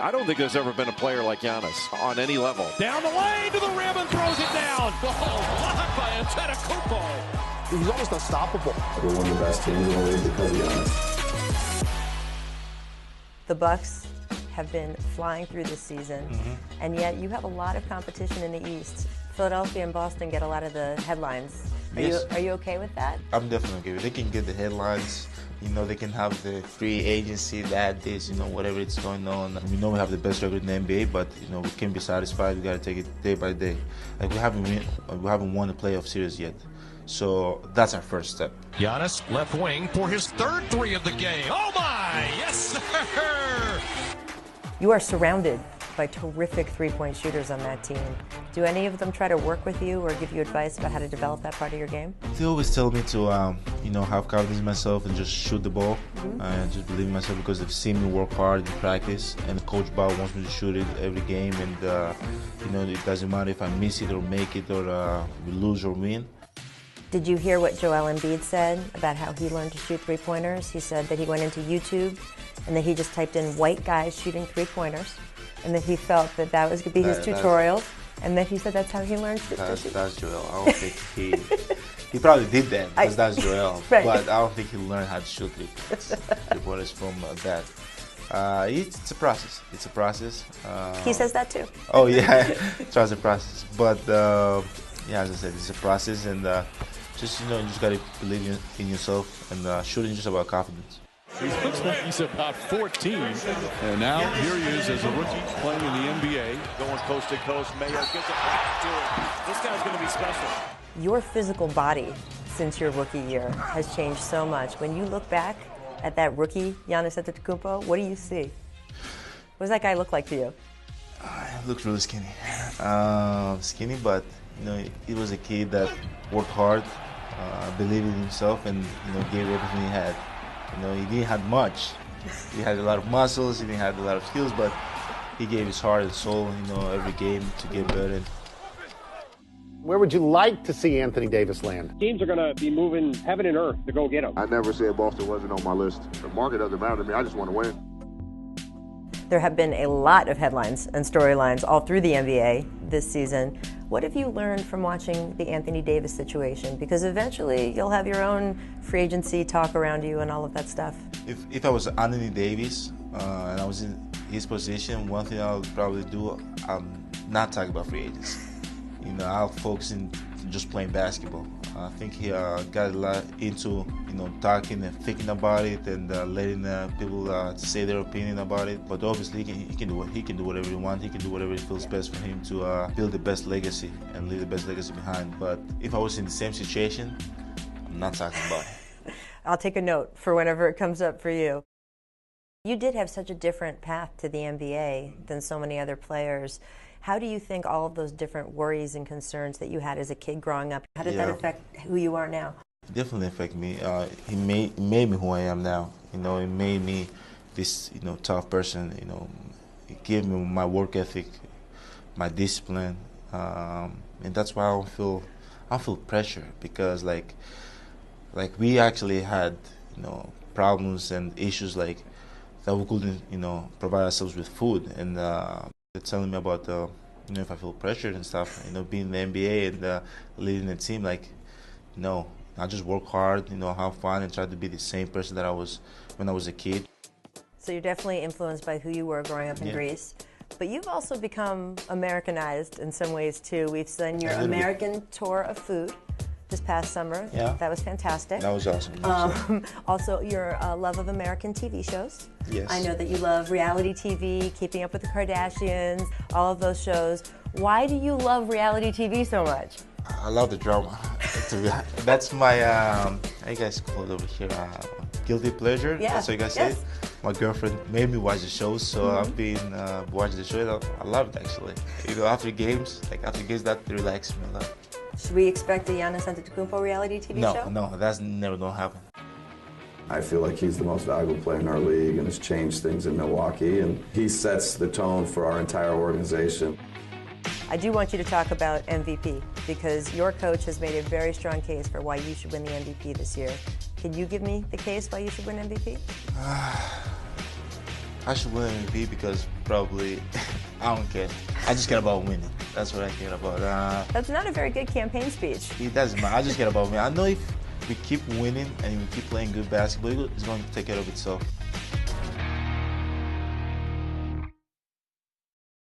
I don't think there's ever been a player like Giannis on any level. Down the lane to the rim and throws it down. Oh, blocked by Antetokounmpo. He's almost unstoppable. We're one of the best teams in the league because of Giannis. The Bucks have been flying through this season, and yet you have a lot of competition in the East. Philadelphia and Boston get a lot of the headlines. Are you okay with that? I'm definitely okay with it. They can get the headlines. You know, they can have the free agency, this, whatever it's going on. We know we have the best record in the NBA, but, we can't be satisfied. We got to take it day by day. Like, we haven't won a playoff series yet. So that's our first step. Giannis, left wing for his third three of the game. Oh, my! Yes, sir! You are surrounded by terrific three-point shooters on that team. Do any of them try to work with you or give you advice about how to develop that part of your game? They always tell me to, have confidence in myself and just shoot the ball and just believe in myself because they've seen me work hard in practice. And Coach Ball wants me to shoot it every game. And, it doesn't matter if I miss it or make it or we lose or win. Did you hear what Joel Embiid said about how he learned to shoot three-pointers? He said that he went into YouTube and that he just typed in white guys shooting three-pointers, and that he felt that that was going to be his tutorial, and that he said that's how he learned to shoot. That's Joel. I don't think he probably did that because that's Joel, right. But I don't think he learned how to shoot three-pointers from that. It's a process. It's a process. He says that too. Oh yeah, it's a process. But as I said, it's a process, and you just gotta believe in yourself, and shooting is just about confidence. He looks like he's about 14, and now here he is as a rookie playing in the NBA. Going coast to coast, Mayo gets it back to it. This guy's going to be special. Your physical body since your rookie year has changed so much. When you look back at that rookie, Giannis Antetokounmpo, what do you see? What does that guy look like to you? He looks really skinny. Skinny, but he was a kid that worked hard, believed in himself, and gave everything he had. He didn't have much. He had a lot of muscles, he didn't have a lot of skills, but he gave his heart and soul, every game to get better. Where would you like to see Anthony Davis land? Teams are going to be moving heaven and earth to go get him. I never said Boston wasn't on my list. The market doesn't matter to me. I just want to win. There have been a lot of headlines and storylines all through the NBA this season. What have you learned from watching the Anthony Davis situation? Because eventually you'll have your own free agency talk around you and all of that stuff. If I was Anthony Davis and I was in his position, one thing I would probably do, not talk about free agents. I'll focus in just playing basketball. I think he got a lot into talking and thinking about it and letting people say their opinion about it. But obviously he can do whatever he wants. He can do whatever it feels best for him to build the best legacy and leave the best legacy behind. But if I was in the same situation, I'm not talking about it. I'll take a note for whenever it comes up for you. You did have such a different path to the NBA than so many other players. How do you think all of those different worries and concerns that you had as a kid growing up, how did that affect who you are now? It definitely affected me. It made me who I am now. It made me this tough person. It gave me my work ethic, my discipline, and that's why I feel pressure because like we actually had problems and issues like that we couldn't provide ourselves with food, and they're telling me about if I feel pressured and stuff, being in the NBA and leading the team, I just work hard, have fun and try to be the same person that I was when I was a kid. So you're definitely influenced by who you were growing up in Greece, but you've also become Americanized in some ways too. We've seen your American tour of food this past summer. Yeah. That was fantastic. That was awesome. Also, your love of American TV shows. Yes. I know that you love reality TV, Keeping Up with the Kardashians, all of those shows. Why do you love reality TV so much? I love the drama. That's my, how you guys call it over here, guilty pleasure. Yeah. That's what you guys say. My girlfriend made me watch the shows, so I've been watching the show. I love it actually. After games that relaxes me a lot. Should we expect a Giannis Antetokounmpo reality TV show? No, that's never gonna happen. I feel like he's the most valuable player in our league and has changed things in Milwaukee, and he sets the tone for our entire organization. I do want you to talk about MVP because your coach has made a very strong case for why you should win the MVP this year. Can you give me the case why you should win MVP? I should win MVP because probably I don't care. I just care about winning. That's what I care about. That's not a very good campaign speech. It doesn't matter. I just care about winning. I know if we keep winning and we keep playing good basketball, it's going to take care of itself.